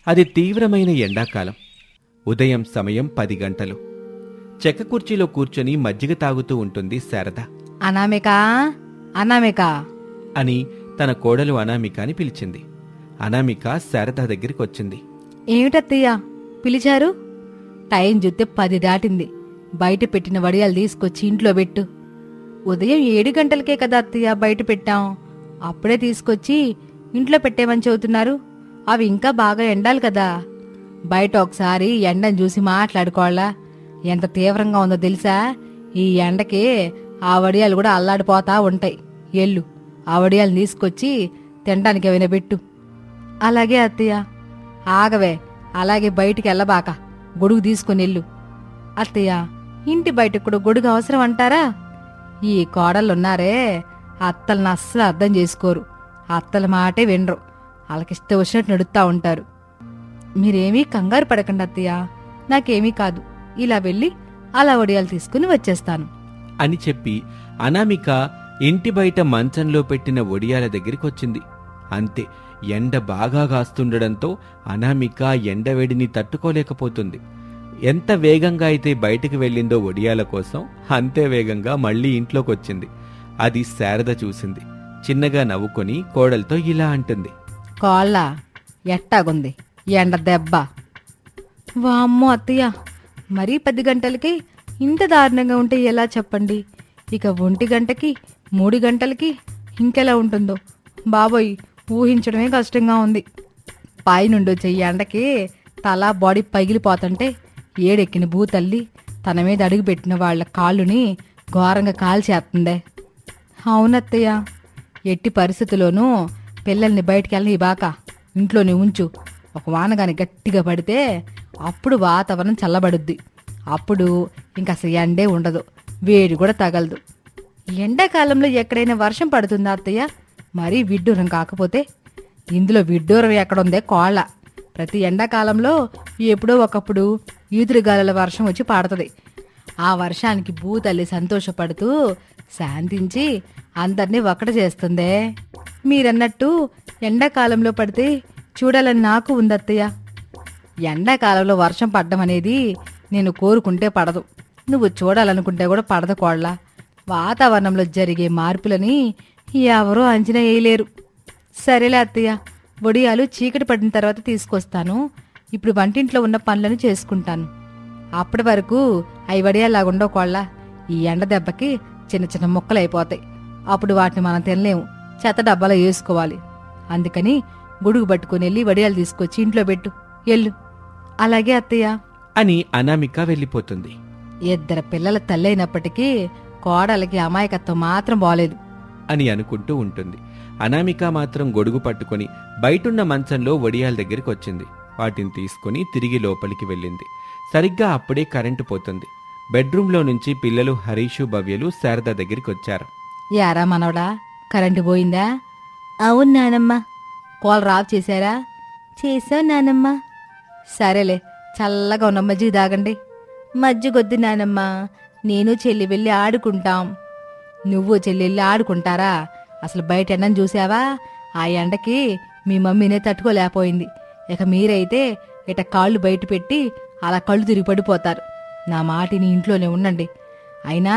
అది తీవ్రమైన ఎండాకాలం. ఉదయం సమయం 10 గంటలు. చెక్క కుర్చీలో కూర్చొని మజ్జిగ తాగుతూ ఉంటుంది శారద. అనామికా, అనామికా అని తన కోడలు అనామికాని పిలిచింది. అనామిక శారద దగ్గరికి వచ్చింది. ఏమిటత్తయ్యా పిలిచారు? టైం చూస్తే 10 దాటింది. బయట పెట్టిన వడియాలు తీసుకొచ్చి ఇంట్లో పెట్టు. ఉదయం 7 గంటలకే కదా అత్తయ్య బయట పెట్టాం. అప్పుడే తీసుకొచ్చి ఇంట్లో పెట్టేమని చెబుతున్నారు. అవి ఇంకా బాగా ఎండాలి కదా. బయట ఒకసారి ఎండను చూసి మాట్లాడుకోవాలా? ఎంత తీవ్రంగా ఉందో తెలుసా? ఈ ఎండకి ఆ వడియాలు కూడా అల్లాడిపోతా ఉంటాయి. ఎల్లు, ఆ వడియాలు తీసుకొచ్చి తినడానికి ఏమైనా పెట్టు. అలాగే అత్తయ్య. ఆగవే, అలాగే బయటికి వెళ్ళబాక, గొడుగు తీసుకుని వెళ్ళు. అత్తయ్య, ఇంటి బయటకు కూడా గొడుగు అవసరం అంటారా? ఈ కోడళ్ళున్నారే, అత్తలను అస్సలు అర్థం చేసుకోరు. అత్తల మాటే వినరు. వాళ్ళకిష్టం వచ్చినట్టు నడుస్తూ ఉంటారు. మీరేమీ కంగారు పడకండి అత్తయ్య, నాకేమీ కాదు. ఇలా వెళ్ళి అలా వడియాలు తీసుకుని వచ్చేస్తాను అని చెప్పి అనామిక ఇంటి బయట మంచంలో పెట్టిన వడియాల దగ్గరికొచ్చింది. అంతే, ఎండ బాగా కాస్తుండడంతో అనామిక ఎండవేడిని తట్టుకోలేకపోతుంది. ఎంత వేగంగా అయితే బయటికి వెళ్ళిందో వడియాల కోసం, అంతే వేగంగా మళ్లీ ఇంట్లోకొచ్చింది. అది శారద చూసింది. చిన్నగా నవ్వుకొని కోడలతో ఇలా అంటుంది. కోళ్ళ ఎట్టాగుంది ఎండ దెబ్బ? వామ్మో అత్తయ్య, మరీ 10 గంటలకి ఇంత దారుణంగా ఉంటే ఎలా చెప్పండి? ఇక 1 గంటకి 3 గంటలకి ఇంకెలా ఉంటుందో బాబోయ్, ఊహించడమే కష్టంగా ఉంది. పైనుండి వచ్చే ఎండకి తల బాడీ పగిలిపోతుంటే ఏడెక్కిన భూతల్లి తన మీద అడుగుపెట్టిన వాళ్ల కాళ్ళుని ఘోరంగా కాల్చేస్తుందే. అవునత్తయ్య, ఎట్టి పరిస్థితుల్లోనూ పిల్లల్ని బయటికెళ్ళని బాక ఇంట్లోనే ఉంచు. ఒక వానగాని గట్టిగా పడితే అప్పుడు వాతావరణం చల్లబడుద్ది. అప్పుడు ఇంక అసలు ఎండే ఉండదు, వేడి కూడా తగలదు. ఎండాకాలంలో ఎక్కడైనా వర్షం పడుతుందా అత్తయ్య? మరీ విడ్డూరం కాకపోతే. ఇందులో విడ్డూరం ఎక్కడుందే కోళ్ళ. ప్రతి ఎండాకాలంలో ఎప్పుడో ఒకప్పుడు ఈదురుగాలుల వర్షం వచ్చి పడుతుంది. ఆ వర్షానికి భూతల్లి సంతోషపడుతూ శాంతించి అందరినీ ఒక్కట చేస్తుందే. మీరన్నట్టు ఎండాకాలంలో పడితే చూడాలని నాకు ఉందత్తయ్య. ఎండాకాలంలో వర్షం పడ్డం అనేది నేను కోరుకుంటే పడదు, నువ్వు చూడాలనుకుంటే కూడా పడదు కోళ్ళ. వాతావరణంలో జరిగే మార్పులని ఎవరూ అంచనా వేయలేరు. సరేలే అత్తయ్య, వడియాలు చీకటి పడిన తర్వాత తీసుకొస్తాను. ఇప్పుడు వంటింట్లో ఉన్న పనులను చేసుకుంటాను. అప్పటి వరకు అవి వడియాలాగుండవు కోళ్ళ. ఈ ఎండ దెబ్బకి చిన్న చిన్న ముక్కలు అయిపోతాయి. అప్పుడు వాటిని మనం తినలేము, చెత్త డబ్బాలో వేసుకోవాలి. అందుకని గొడుగు పట్టుకుని వెళ్ళి వడియాలు తీసుకొచ్చి ఇంట్లో పెట్టు, ఎల్లు. అలాగే అత్తయ్య అని అనామిక వెళ్ళిపోతుంది. 2 పిల్లల తల్లైనప్పటికీ కోడలకి అమాయకత్వం మాత్రం బాలేదు అని అనుకుంటూ ఉంటుంది. అనామిక మాత్రం గొడుగు పట్టుకుని బయటున్న మంచంలో వడియాల దగ్గరికొచ్చింది. వాటిని తీసుకుని తిరిగి లోపలికి వెళ్ళింది. సరిగ్గా అప్పుడే కరెంటు పోతుంది. బెడ్రూంలో నుంచి పిల్లలు హరీషు, భవ్యలు శారద దగ్గరికొచ్చారు. యారా మనవడా, కరెంటు పోయిందా? అవును నానమ్మ. కోల్ రాఫ్ చేశారా? చేసావు నానమ్మ. సరేలే, చల్లగా ఉన్న మజ్జిగ తాగండి. మజ్జిగొద్దు నానమ్మ, నేను చెల్లి వెళ్ళి ఆడుకుంటాం. నువ్వు చెల్లి వెళ్ళి ఆడుకుంటారా? అసలు బయట ఎండను చూసావా? ఆ ఎండకి మీ మమ్మీనే తట్టుకోలేకపోయింది. ఇక మీరైతే ఇట కాళ్ళు బయట పెట్టి అలా కళ్ళు తిరిగి పడిపోతారు. నా మాటిని ఇంట్లోనే ఉండండి. అయినా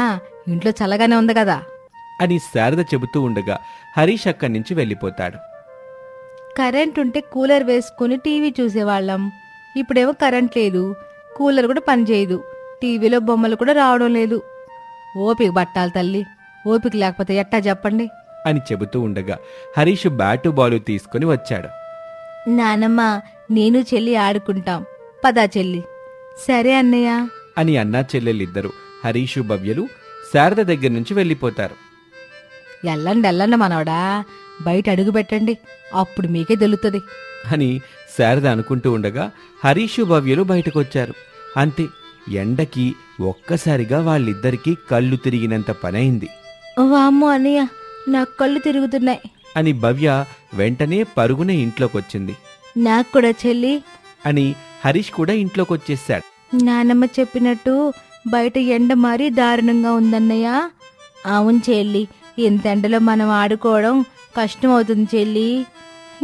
ఇంట్లో చల్లగానే ఉంది కదా అని శారద చెబుతూ ఉండగా హరీష్ అక్కడి నుంచి వెళ్ళిపోతాడు. కరెంట్ ఉంటే కూలర్ వేసుకుని టీవీ చూసేవాళ్ళం. ఇప్పుడేమో కరెంట్ లేదు, కూలర్ కూడా పనిచేయదు, టీవీలో బొమ్మలు కూడా రావడం లేదు. ఓపిక పట్టాలి తల్లి, ఓపిక లేకపోతే ఎట్టా చెప్పండి అని చెబుతూ ఉండగా హరీష్ బ్యాటు బాలు తీసుకుని వచ్చాడు. నానమ్మ, నేను చెల్లి ఆడుకుంటాం, పదా చెల్లి. సరే అన్నయ్య అని అన్నా చెల్లెలిద్దరూ హరీషు, భవ్యలు శారద దగ్గర నుంచి వెళ్ళిపోతారు. ఎల్లండి మనవడా, బయట అడుగు పెట్టండి, అప్పుడు మీకే తెలుస్తుంది అని శారద అనుకుంటూ ఉండగా హరీషు, భవ్యలు బయటకొచ్చారు. అంతే, ఎండకి ఒక్కసారిగా వాళ్ళిద్దరికీ కళ్ళు తిరిగినంత పనైంది. వామ్మో అన్నయ్య, నా కళ్ళు తిరుగుతున్నాయి అని భవ్య వెంటనే పరుగున ఇంట్లోకొచ్చింది. నాకు కూడా చెల్లి అని హరీష్ కూడా ఇంట్లోకొచ్చేశాడు. నానమ్మ చెప్పినట్టు బయట ఎండ మరీ దారుణంగా ఉందన్నయ్య. అవును చెల్లి, ఇంత ఎండలో మనం ఆడుకోవడం కష్టం అవుతుంది చెల్లి.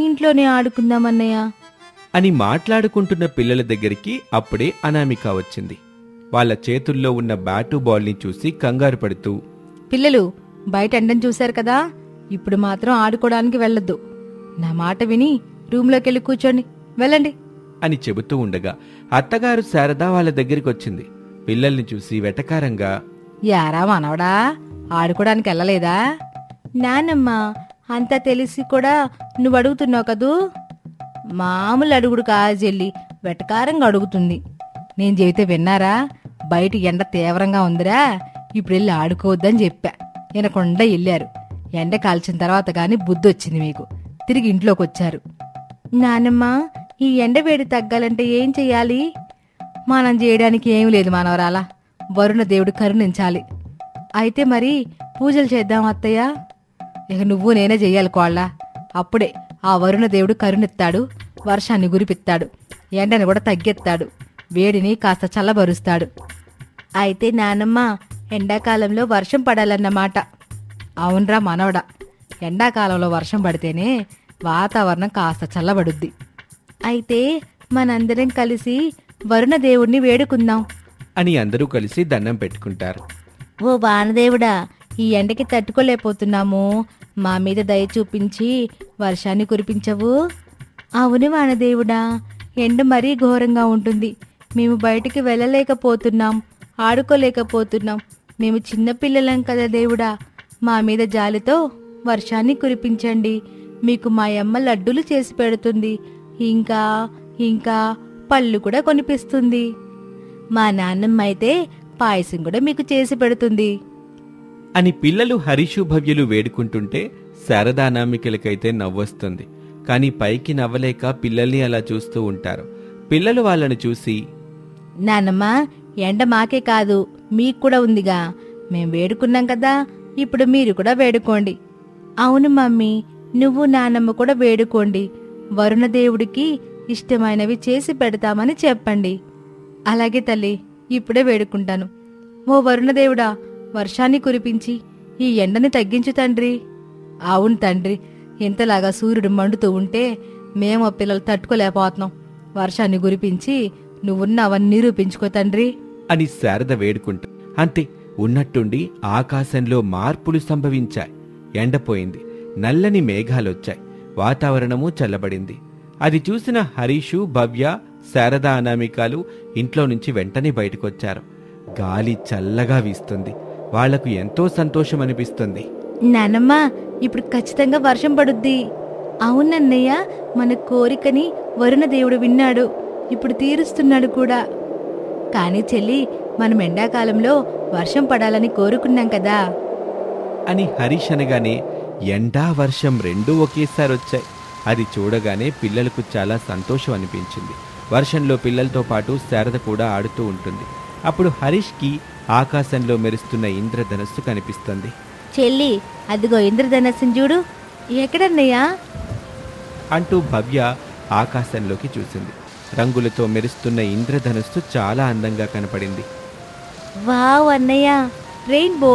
ఇంట్లోనే ఆడుకుందామన్నయ్య. అని మాట్లాడుకుంటున్న పిల్లల దగ్గరికి అప్పుడే అనామిక వచ్చింది. వాళ్ళ చేతుల్లో ఉన్న బ్యాటు బాల్ని చూసి కంగారు పడుతూ, పిల్లలు బయట ఎండను చూశారు కదా, ఇప్పుడు మాత్రం ఆడుకోవడానికి వెళ్ళొద్దు. నా మాట విని రూంలోకెళ్ళి కూర్చోండి, వెళ్ళండి అని చెబుతూ ఉండగా అత్తగారు శారద వాళ్ళ దగ్గరికొచ్చింది. పిల్లల్ని చూసి వెటకారంగా, యారా మనవడా, ఆడుకోవడానికి వెళ్ళలేదా? నానమ్మ, అంతా తెలిసి కూడా నువ్వు అడుగుతున్నావు కదూ. మామూలు అడుగుడు కాజెల్లి వెటకారంగా అడుగుతుంది. నేను చెబితే విన్నారా? బయట ఎండ తీవ్రంగా ఉందిరా, ఇప్పుడు వెళ్ళి ఆడుకోవద్దని చెప్పా. వినకుండా వెళ్ళారు. ఎండ కాల్చిన తర్వాత గాని బుద్ధి వచ్చింది మీకు. తిరిగి ఇంట్లోకి వచ్చారు. నానమ్మ, ఈ ఎండ వేడి తగ్గాలంటే ఏం చెయ్యాలి? మనం చేయడానికి ఏం లేదు మానవరాలా, వరుణ దేవుడు కరుణించాలి. అయితే మరి పూజలు చేద్దాం అత్తయ్య. ఇక నువ్వు నేనే చెయ్యాలి కోళ్ళ. అప్పుడే ఆ వరుణ దేవుడు కరుణిస్తాడు, వర్షాన్ని గురిపిస్తాడు, ఎండని కూడా తగ్గెత్తాడు, వేడిని కాస్త చల్లబరుస్తాడు. అయితే నానమ్మ, ఎండాకాలంలో వర్షం పడాలన్నమాట. అవునరా మనవడా, ఎండాకాలంలో వర్షం పడితేనే వాతావరణం కాస్త చల్లబడుద్ది. అయితే మనందరం కలిసి వరుణ దేవుణ్ణి వేడుకుందాం అని అందరూ కలిసి దండం పెట్టుకుంటారు. ఓ వానదేవుడా, ఈ ఎండకి తట్టుకోలేకపోతున్నాము, మా మీద దయ చూపించి వర్షాన్ని కురిపించవు. అవును వానదేవుడా, ఎండ మరీ ఘోరంగా ఉంటుంది. మేము బయటికి వెళ్ళలేకపోతున్నాం, ఆడుకోలేకపోతున్నాం. మేము చిన్నపిల్లలం కదా దేవుడా, మా మీద జాలితో వర్షాన్ని కురిపించండి. మీకు మా అమ్మ లడ్డూలు చేసి పెడుతుంది, ఇంకా ఇంకా పళ్ళు కూడా కొనిపిస్తుంది. మా నాన్నమ్మ అయితే పాయసం కూడా మీకు చేసి పెడుతుంది అని పిల్లలు హరీషు భవ్యులు వేడుకుంటుంటే శారదా అనామికలకైతే నవ్వొస్తుంది. కాని పైకి నవ్వలేక పిల్లల్ని అలా చూస్తూ ఉంటారు. పిల్లలు వాళ్ళను చూసి, నానమ్మ, ఎండ మాకే కాదు మీకు కూడా ఉందిగా, మేం వేడుకున్నాం కదా, ఇప్పుడు మీరు కూడా వేడుకోండి. అవును మమ్మీ, నువ్వు నానమ్మ కూడా వేడుకోండి. వరుణదేవుడికి ఇష్టమైనవి చేసి పెడతామని చెప్పండి. అలాగే తల్లి, ఇప్పుడే వేడుకుంటాను. ఓ వరుణదేవుడా, వర్షాన్ని కురిపించి ఈ ఎండని తగ్గించు తండ్రి. అవును తండ్రి, ఇంతలాగా సూర్యుడు మండుతూ ఉంటే మేము ఆ పిల్లలు తట్టుకోలేకపోతున్నాం. వర్షాన్ని కురిపించి నువ్వున్నావని నిరూపించుకో తండ్రి అని శారద వేడుకుంటూ. అంతే, ఉన్నట్టుండి ఆకాశంలో మార్పులు సంభవించాయి. ఎండపోయింది, నల్లని మేఘాలొచ్చాయి, వాతావరణము చల్లబడింది. అది చూసిన హరీషు, భవ్య, శారదా అనామికాలు ఇంట్లో నుంచి వెంటనే బయటకొచ్చారు. గాలి చల్లగా వీస్తుంది. వాళ్లకు ఎంతో సంతోషం అనిపిస్తుంది. నానమ్మ, ఇప్పుడు ఖచ్చితంగా వర్షం పడుద్ది. అవునన్నయ్య, మన కోరికని వరుణదేవుడు విన్నాడు, ఇప్పుడు తీరుస్తున్నాడు కూడా. కానీ చెల్లి, మనం ఎండాకాలంలో వర్షం పడాలని కోరుకున్నాం కదా అని హరీష్ అనగానే ఎండా వర్షం రెండూ ఒకేసారి వచ్చాయి. అది చూడగానే పిల్లలకు చాలా సంతోషం అనిపించింది. వర్షంలో పిల్లలతో పాటు శారద కూడా ఆడుతూ ఉంటుంది. అప్పుడు హరీష్కి ఆకాశంలో మెరుస్తున్న ఇంద్రధనస్సు కనిపిస్తుంది. చెల్లి, అదిగో ఇంద్రధనస్సుని చూడు. ఎక్కడన్నయ్యా అంటూ భవ్య ఆకాశంలోకి చూసింది. రంగులతో మెరుస్తున్న ఇంద్రధనస్సు చాలా అందంగా కనపడింది. వావ్ అన్నయ్య, రెయిన్బో,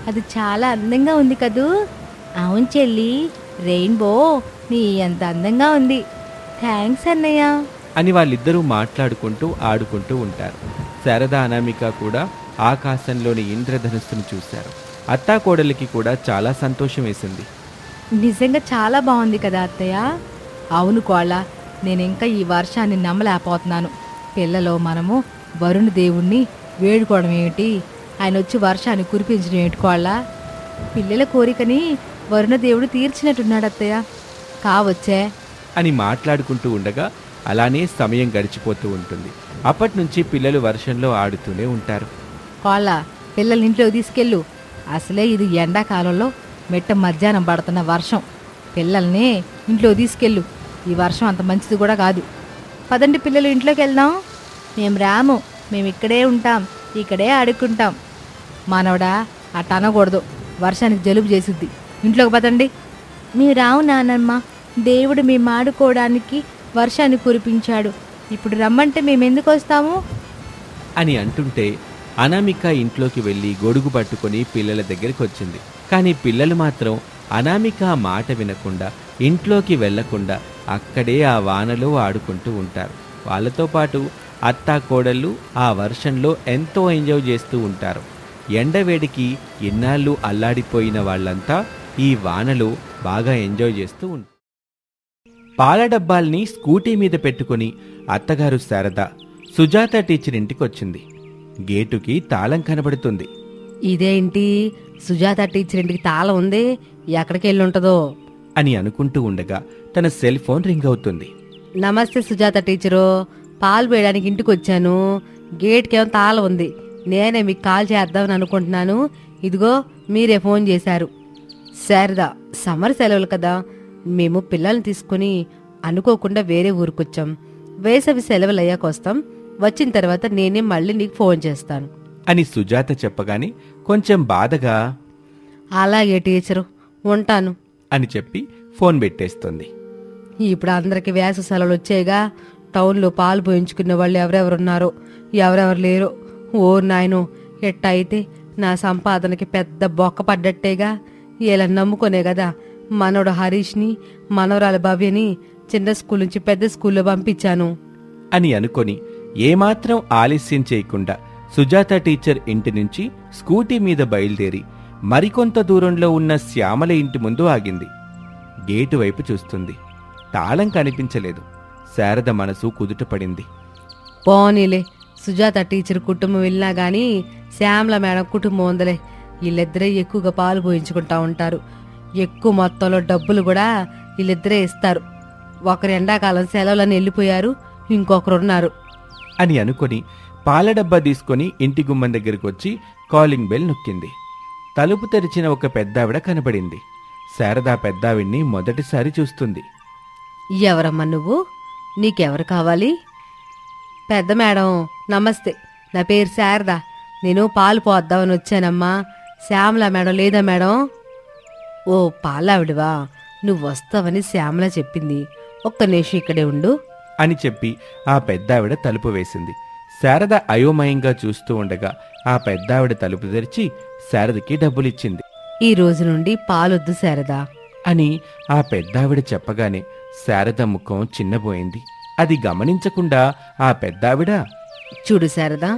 అది చాలా అందంగా ఉంది కదూ. అవును చెల్లి, రెయిన్బో నీ అంత అందంగా ఉంది. థ్యాంక్స్ అన్నయ్య అని వాళ్ళిద్దరూ మాట్లాడుకుంటూ ఆడుకుంటూ ఉంటారు. శారదా అనామిక కూడా ఆకాశంలోని ఇంద్రధనుస్సును చూశారు. అత్తాకోడలికి కూడా చాలా సంతోషం వేసింది. నిజంగా చాలా బాగుంది కదా అత్తయ్య. అవును కోళ్ళ, నేనింకా ఈ వర్షాన్ని నమ్మలేకపోతున్నాను. పిల్లలో మనము వరుణ దేవుణ్ణి వేడుకోవడం ఏమిటి, ఆయన వచ్చి వర్షాన్ని కురిపించడం ఏమిటి కోళ్ళ. పిల్లల కోరికని వరుణదేవుడు తీర్చినట్టున్నాడు అత్తయ్య. కావచ్చే అని మాట్లాడుకుంటూ ఉండగా అలానే సమయం గడిచిపోతూ ఉంటుంది. అప్పట్నుంచి పిల్లలు వర్షంలో ఆడుతూనే ఉంటారు. కోళ్ళ, పిల్లల్ని ఇంట్లో తీసుకెళ్ళు. అసలే ఇది ఎండాకాలంలో మెట్ట మధ్యాహ్నం పడుతున్న వర్షం. పిల్లల్ని ఇంట్లో తీసుకెళ్ళు. ఈ వర్షం అంత మంచిది కూడా కాదు. పదండి పిల్లలు, ఇంట్లోకి వెళ్దాం. మేము రాము, మేము ఇక్కడే ఉంటాం, ఇక్కడే ఆడుకుంటాం. మానవుడా, అట్ట అనకూడదు, వర్షానికి జలుబు చేసిద్ది. ఇంట్లోకి పదండి. మీరు రావు నానమ్మ, దేవుడు మేము ఆడుకోవడానికి వర్షాన్ని కురిపించాడు. ఇప్పుడు రమ్మంటే మేమెందుకు వస్తాము అని అంటుంటే అనామిక ఇంట్లోకి వెళ్ళి గొడుగు పట్టుకొని పిల్లల దగ్గరికి వచ్చింది. కానీ పిల్లలు మాత్రం అనామిక మాట వినకుండా ఇంట్లోకి వెళ్లకుండా అక్కడే ఆ వానలో ఆడుకుంటూ ఉంటారు. వాళ్ళతో పాటు అత్తా కోడళ్ళు ఆ వర్షంలో ఎంతో ఎంజాయ్ చేస్తూ ఉంటారు. ఎండవేడికి ఎన్నాళ్ళు అల్లాడిపోయిన వాళ్ళంతా ఈ వానలో బాగా ఎంజాయ్ చేస్తూ ఉంటారు. పాల డబ్బాల్ని స్కూటీ మీద పెట్టుకుని అత్తగారు శారద సుజాత టీచర్ ఇంటికొచ్చింది. గేటుకి తాళం కనబడుతుంది. ఇదేంటి, సుజాత టీచర్ ఇంటికి తాళం ఉంది, ఎక్కడికి వెళ్ళుంటదో అని అనుకుంటూ ఉండగా తన సెల్ ఫోన్ రింగ్ అవుతుంది. నమస్తే సుజాత టీచరు, పాలు వేయడానికి ఇంటికి వచ్చాను. గేట్కేమో తాళం ఉంది. నేనే మీకు కాల్ చేద్దామని అనుకుంటున్నాను. ఇదిగో మీరే ఫోన్ చేశారు. శారదా, సమ్మర్ సెలవులు కదా, మేము పిల్లల్ని తీసుకుని అనుకోకుండా వేరే ఊరికొచ్చాం. వేసవి సెలవులు అయ్యాక వస్తాం. వచ్చిన తర్వాత నేనే మళ్ళీ నీకు ఫోన్ చేస్తాను అని సుజాత చెప్పగానే కొంచెం బాధగా అలాగే టీచరు, ఉంటాను అని చెప్పి ఫోన్ పెట్టేస్తుంది. ఇప్పుడు అందరికి వేసవి సెలవులు వచ్చాయిగా, టౌన్లో పాలు పోయించుకునే వాళ్ళు ఎవరెవరున్నారో ఎవరెవరు లేరో. ఓ నాయనో, ఎట్ట అయితే నా సంపాదనకి పెద్ద బొక్క పడ్డట్టేగా. ఇలా నమ్ముకునే కదా మనోడు హరీష్ని, మనవరాల భవ్యని చిన్న స్కూల్ నుంచి పెద్ద స్కూల్లో పంపించాను అని అనుకొని ఏమాత్రం ఆలస్యం చేయకుండా సుజాత టీచర్ ఇంటి నుంచి స్కూటీ మీద బయలుదేరి మరికొంత దూరంలో ఉన్న శ్యామల ఇంటి ముందు ఆగింది. గేటు వైపు చూస్తుంది. తాళం కనిపించలేదు. శారద మనసు కుదుటపడింది. పోనీలే, సుజాత టీచర్ కుటుంబం వెళ్ళినా గాని శ్యామల మేడం కుటుంబం ఉందలే. వీళ్ళిద్దరే ఎక్కువగా పాలు పోయించుకుంటా ఉంటారు. ఎక్కువ మొత్తంలో డబ్బులు కూడా వీళ్ళిద్దరే ఇస్తారు. ఒకరు ఎండాకాలం సెలవులని వెళ్ళిపోయారు, ఇంకొకరున్నారు అని అనుకొని పాల డబ్బా తీసుకొని ఇంటి గుమ్మం దగ్గరికి వచ్చి కాలింగ్ బెల్ నొక్కింది. తలుపు తెరిచిన ఒక పెద్దావిడ కనబడింది. శారద పెద్దావిడ్ని మొదటిసారి చూస్తుంది. ఎవరమ్మా నువ్వు? నీకెవరు కావాలి? పెద్ద మేడం నమస్తే, నా పేరు శారద. నేను పాలు పోద్దామని వచ్చానమ్మా. శ్యామల మేడం లేదా మేడం? ఓ పాలావిడివా, నువ్వు వస్తావని శ్యామల చెప్పింది. ఒక్క నిమిషం ఇక్కడే ఉండు అని చెప్పి ఆ పెద్దావిడ తలుపు వేసింది. శారద అయోమయంగా చూస్తూ ఉండగా ఆ పెద్దావిడ తలుపు తెరిచి శారదకి డబ్బులిచ్చింది. ఈ రోజు నుండి పాలొద్దు శారదా అని ఆ పెద్దావిడ చెప్పగానే శారద ముఖం చిన్నబోయింది. అది గమనించకుండా ఆ పెద్దావిడ, చూడు శారదా,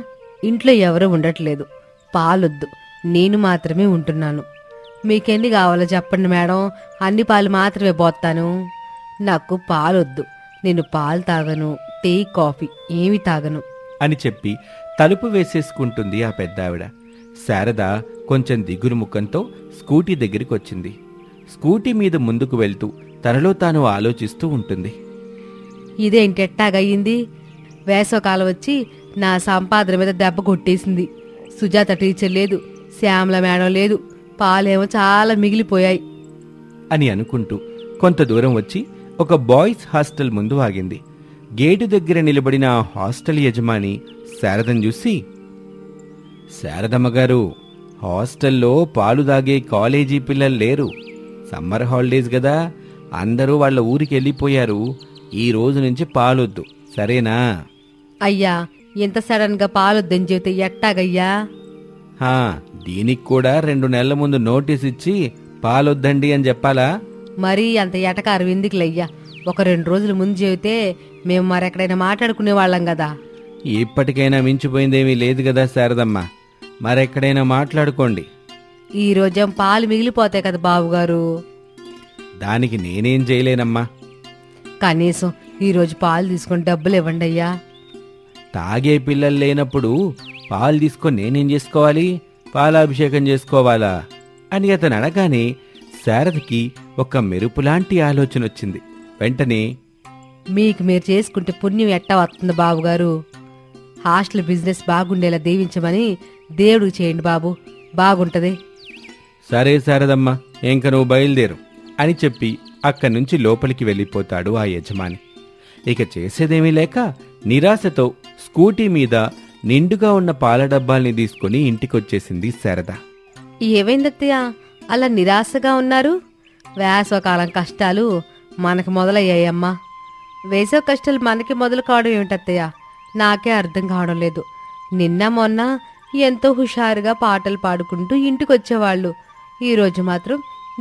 ఇంట్లో ఎవరూ ఉండట్లేదు. పాలొద్దు, నేను మాత్రమే ఉంటున్నాను. మీకెన్ని కావాలో చెప్పండి మేడం, అన్ని పాలు మాత్రమే పోస్తాను. నాకు పాలొద్దు, నేను పాలు తాగను, టీ కాఫీ ఏమి తాగను అని చెప్పి తలుపు వేసేసుకుంటుంది ఆ పెద్దావిడ. శారద కొంచెం దిగురు ముఖంతో స్కూటీ దగ్గరికి వచ్చింది. స్కూటీ మీద ముందుకు వెళ్తూ తనలో తాను ఆలోచిస్తూ ఉంటుంది. ఇదేంటి ఎట్టాగయ్యింది? వేసవకాలం వచ్చి నా సంపాదన మీద దెబ్బ కొట్టేసింది. సుజాత టీచర్ లేదు, శ్యామల మేడం లేదు, పాలేమో చాలా మిగిలిపోయాయి అని అనుకుంటూ కొంత దూరం వచ్చి ఒక బాయ్స్ హాస్టల్ ముందు ఆగింది. గేటు దగ్గర నిలబడిన ఆ హాస్టల్ యజమాని శారదను చూసి, శారదమ్మ గారు, హాస్టల్లో పాలు తాగే కాలేజీ పిల్లలు లేరు. సమ్మర్ హాలిడేస్ కదా, అందరూ వాళ్ళ ఊరికి వెళ్ళిపోయారు. ఈ రోజు నుంచి పాలొద్దు, సరేనా? అయ్యా, ఇంత సడన్ గా పాలొద్దని చెబితే ఎట్టాగయ్యా? దీనికి కూడా 2 నెలల ముందు నోటీస్ ఇచ్చి పాలొద్దండి అని చెప్పాలా? మరీ అంత ఎటకారు ఎందుకులయ్యా? ఒక 2 రోజుల ముందు చెబితే మేము మరెక్కడైనా మాట్లాడుకునే వాళ్ళం కదా. ఇప్పటికైనా మించిపోయిందేమీ లేదు కదా శారదమ్మ, మరెక్కడైనా మాట్లాడుకోండి. ఈ రోజేం పాలు మిగిలిపోతాయి కదా బాబుగారు. దానికి నేనేం చేయలేనమ్మా. కనీసం ఈరోజు పాలు తీసుకొని డబ్బులు ఇవ్వండి అయ్యా. తాగే పిల్లలు లేనప్పుడు పాలు తీసుకొని నేనేం చేసుకోవాలి? పాలాభిషేకం చేసుకోవాలా అని అతను అనగానే శారదకి ఒక మెరుపులాంటి ఆలోచన వచ్చింది. వెంటనే, మీకు మీరు చేసుకుంటే పుణ్యం ఎట్టా వస్తుంది బాబుగారు. హాస్టల్ బిజినెస్ బాగుండేలా దీవించమని దేవుడికి చేయండి బాబు, బాగుంటది. సరే శారదమ్మ, ఇంక నువ్వు బయలుదేరు అని చెప్పి అక్కడి నుంచి లోపలికి వెళ్ళిపోతాడు ఆ యజమాని. ఇక చేసేదేమీ లేక నిరాశతో స్కూటీ మీద నిండుగా ఉన్న పాల డబ్బాల్ని తీసుకుని ఇంటికొచ్చేసింది శారద. ఏమైందత్తయ్య అలా నిరాశగా ఉన్నారు? వేసవకాలం కష్టాలు మనకు మొదలయ్యాయమ్మా. వేసవ కష్టాలు మనకి మొదలు కావడం ఏమిటత్తయ్య? నాకే అర్థం కావడం లేదు. నిన్న మొన్న ఎంతో హుషారుగా పాటలు పాడుకుంటూ ఇంటికొచ్చేవాళ్ళు. ఈరోజు మాత్రం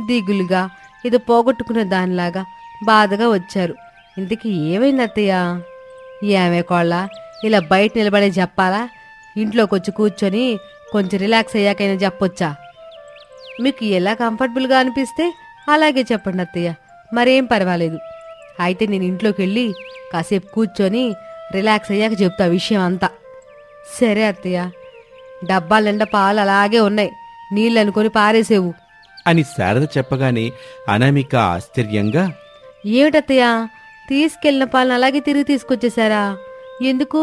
దిగులుగా ఏదో పోగొట్టుకునే దానిలాగా బాధగా వచ్చారు. ఇంతకీ ఏమైంది అత్తయ్య? ఏమే కోళ్ళ, ఇలా బయట నిలబడే చెప్పాలా? ఇంట్లోకి వచ్చి కూర్చొని కొంచెం రిలాక్స్ అయ్యాకైనా చెప్పొచ్చా? మీకు ఎలా కంఫర్టబుల్గా అనిపిస్తే అలాగే చెప్పండి అత్తయ్య, మరేం పర్వాలేదు. అయితే నేను ఇంట్లోకి వెళ్ళి కాసేపు కూర్చొని రిలాక్స్ అయ్యాక చెప్తా విషయం అంతా. సరే అత్తయ్య. డబ్బాల నిండా పాలు అలాగే ఉన్నాయి, నీళ్ళు అనుకొని పారేసేవు అని శారద చెప్పగానే అనామిక ఆశ్చర్యంగా, ఏమిటత్తయ్య, తీసుకెళ్లిన పాలను అలాగే తిరిగి తీసుకొచ్చేశారా? ఎందుకు?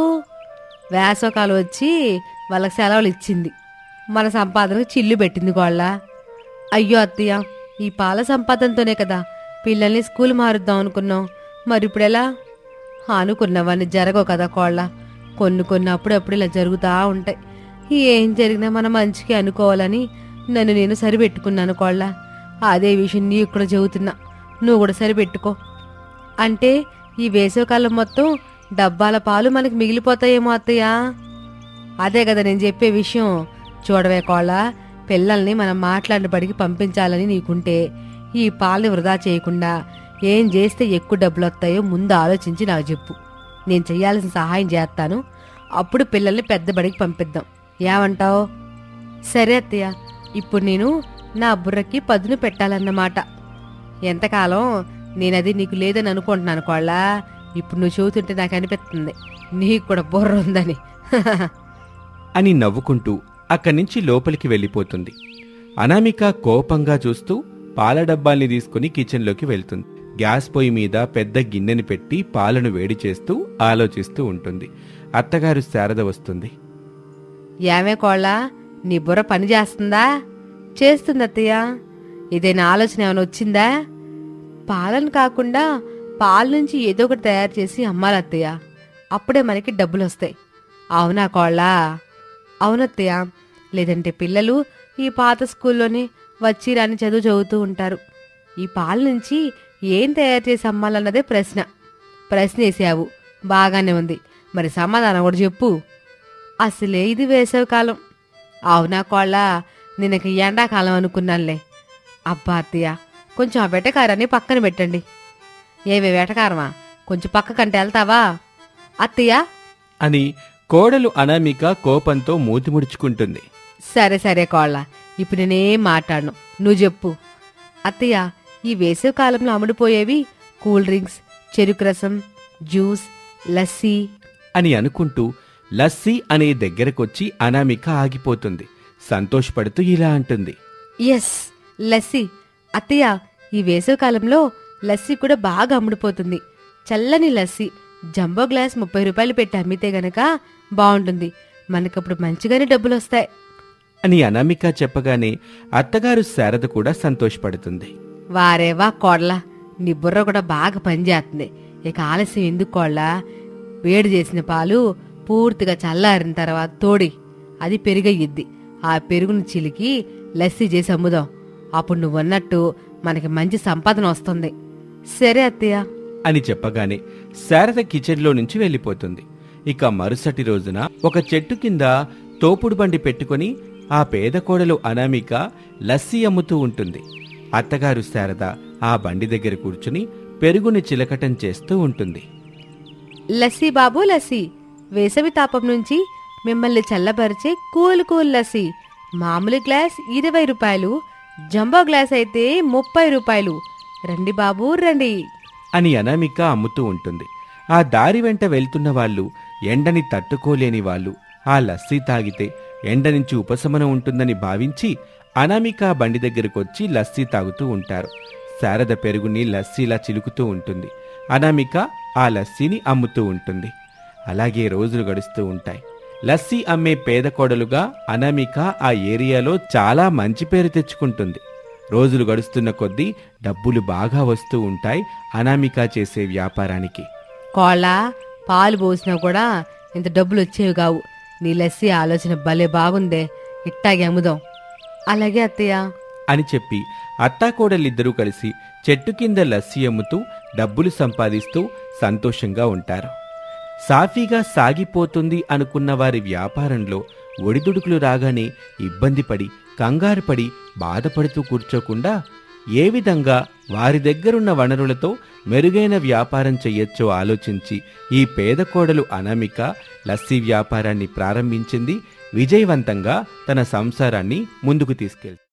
వేసవకాలం వచ్చి వాళ్ళకి సెలవులు ఇచ్చింది, మన సంపాదనకు చిల్లు పెట్టింది కోళ్ళ. అయ్యో అత్తయ్య, ఈ పాల సంపాదనతోనే కదా పిల్లల్ని స్కూల్ మారుద్దాం అనుకున్నాం, మరి ఇప్పుడెలా? అనుకున్నవన్నీ జరగవు కదా కోళ్ళ, కొన్ని అప్పుడప్పుడు ఇలా జరుగుతూ ఉంటాయి. ఏం జరిగినా మన మంచికి అనుకోవాలని నన్ను నేను సరిపెట్టుకున్నాను కోళ్ళ. అదే విషయం నీకు కూడా చెబుతున్నా, నువ్వు కూడా సరిపెట్టుకో. అంటే ఈ వేసవికాలం మొత్తం డబ్బాల పాలు మనకి మిగిలిపోతాయేమో అత్తయ్య. అదే కదా నేను చెప్పే విషయం. చూడవే కోళ్ళ, పిల్లల్ని మనం మాట్లాడిన బడికి పంపించాలని నీకుంటే ఈ పాలని వృధా చేయకుండా ఏం చేస్తే ఎక్కువ డబ్బులు వస్తాయో ముందు ఆలోచించి నాకు చెప్పు. నేను చెయ్యాల్సిన సహాయం చేస్తాను, అప్పుడు పిల్లల్ని పెద్ద బడికి పంపిద్దాం. ఏమంటావు? సరే అత్తయ్య, ఇప్పుడు నేను నా బుర్రకి పదును పెట్టాలన్నమాట. ఎంతకాలం నేనది నీకు లేదని అనుకుంటున్నాను కోళ్ళ, ఇప్పుడు నువ్వు చూస్తుంటే నాకు అనిపిస్తుంది నీకు కూడా బుర్ర ఉందని. అని నవ్వుకుంటూ అక్కడి నుంచి లోపలికి వెళ్ళిపోతుంది. అనామిక కోపంగా చూస్తూ పాల డబ్బాల్ని తీసుకుని కిచెన్లోకి వెళ్తుంది. గ్యాస్ పొయ్యి మీద పెద్ద గిన్నెని పెట్టి పాలను వేడి చేస్తూ ఆలోచిస్తూ ఉంటుంది. అత్తగారు శారద వస్తుంది. ఏమే కోళ్ళ, నీ బుర్ర పని చేస్తుందా? చేస్తుంది అత్తయ్య. ఇదేనా ఆలోచన ఏమైనా వచ్చిందా? పాలను కాకుండా పాల నుంచి ఏదో ఒకటి తయారు చేసి అమ్మాలి అత్తయ్య, అప్పుడే మనకి డబ్బులు వస్తాయి. అవునా కోళ్ళ? అవునత్తయ్య, లేదంటే పిల్లలు ఈ పాత స్కూల్లోనే వచ్చి రాని చదువు చదువుతూ ఉంటారు. ఈ పాల నుంచి ఏం తయారు చేసి అమ్మాలన్నదే ప్రశ్న. ప్రశ్న వేసావు, బాగానే ఉంది, మరి సమాధానం కూడా చెప్పు. అసలే ఇది వేసవికాలం. అవునా కోళ్ళ, నిన్నకి ఎండాకాలం అనుకున్నానులే. అబ్బా అత్తయ్య, కొంచెం ఆ వెటకారాన్ని పక్కన పెట్టండి. ఏవే వెటకారమా, కొంచెం పక్కకంటే వెళ్తావా అత్తయ్య? అని కోడలు అనామిక కోపంతో మూతి ముడుచుకుంటుంది. సరే సరే కోళ్ళ, ఇప్పుడు నేనేం మాట్లాడను, నువ్వు చెప్పు. అత్తయ్య, ఈ వేసవికాలంలో అమ్ముడుపోయేవి కూల్ డ్రింక్స్, చెరుకు రసం, జ్యూస్, లస్సీ అని అనుకుంటూ లస్సీ అనే దగ్గరకొచ్చి అనామిక ఆగిపోతుంది. సంతోషపడుతూ ఇలా అంటుంది. ఎస్, లస్సీ. అత్తయ్య, ఈ వేసవికాలంలో లస్సీ కూడా బాగా అమ్ముడుపోతుంది. చల్లని లస్సీ జంబో గ్లాస్ 30 రూపాయలు పెట్టి అమ్మితే గనక బాగుంటుంది, మనకప్పుడు మంచిగానే డబ్బులు వస్తాయి అని అనామిక చెప్పగానే అత్తగారు శారద కూడా సంతోషపడుతుంది. వారేవా కోడ్ల, నీ బుర్ర కూడా బాగా పనిచేస్తుంది. ఇక ఆలస్యం ఎందుకు కోళ్ళ? వేడి చేసిన పాలు పూర్తిగా చల్లారిన తర్వాత తోడి అది పెరుగయ్యిద్ది. ఆ పెరుగును చిలికి లస్సీ చేసి అమ్ముదాం, అప్పుడు నువ్వన్నట్టు మనకి మంచి సంపాదన వస్తుంది. సరే అత్తయ్య అని చెప్పగానే శారద కిచెన్లో నుంచి వెళ్ళిపోతుంది. ఇక మరుసటి రోజున ఒక చెట్టు కింద తోపుడు బండి పెట్టుకుని ఆ పేద కోడలు అనామిక లస్సీ అమ్ముతూ ఉంటుంది. అత్తగారు శారద ఆ బండి దగ్గర కూర్చుని పెరుగుని చిలకటం చేస్తూ ఉంటుంది. లస్సీ బాబు లస్సీ, వేసవి తాపం నుంచి మిమ్మల్ని చల్లబరిచే కూల్ కూల్ లస్సీ. మామూలు గ్లాస్ 20 రూపాయలు, జంబో గ్లాస్ అయితే 30 రూపాయలు. రండి బాబు రండి అని అనామిక అమ్ముతూ ఉంటుంది. ఆ దారి వెంట వెళ్తున్న వాళ్ళు, ఎండని తట్టుకోలేని వాళ్ళు ఆ లస్సీ తాగితే ఎండ నుంచి ఉపశమనం ఉంటుందని భావించి అనామిక బండి దగ్గరకొచ్చి లస్సీ తాగుతూ ఉంటారు. శారద పెరుగుని లస్సీలా చిలుకుతూ ఉంటుంది. అనామిక ఆ లస్సీని అమ్ముతూ ఉంటుంది. అలాగే రోజులు గడుస్తూ ఉంటాయి. లస్సీ అమ్మే పేద కోడలుగా అనామిక ఆ ఏరియాలో చాలా మంచి పేరు తెచ్చుకుంటుంది. రోజులు గడుస్తున్న కొద్దీ డబ్బులు బాగా వస్తూ ఉంటాయి అనామిక చేసే వ్యాపారానికి. కోళ్ళ, పాలు పోసినా కూడా ఇంత డబ్బులు వచ్చేవి కావు. నీ లస్సీ ఆలోచన భలే బాగుందే, ఇట్టాగే అమ్ముదాం. అలాగే అత్తయ్య అని చెప్పి అత్తాకోడలిద్దరూ కలిసి చెట్టు కింద లస్సీ అమ్ముతూ డబ్బులు సంపాదిస్తూ సంతోషంగా ఉంటారు. సాఫీగా సాగిపోతుంది అనుకున్న వారి వ్యాపారంలో ఒడిదుడుకులు రాగానే ఇబ్బంది పడి, కంగారుపడి, బాధపడుతూ కూర్చోకుండా ఏ విధంగా వారి దగ్గరున్న వనరులతో మెరుగైన వ్యాపారం చెయ్యొచ్చో ఆలోచించి ఈ పేద కోడలు అనామిక లస్సీ వ్యాపారాన్ని ప్రారంభించింది. విజయవంతంగా తన సంసారాన్ని ముందుకు తీసుకెళ్తుంది.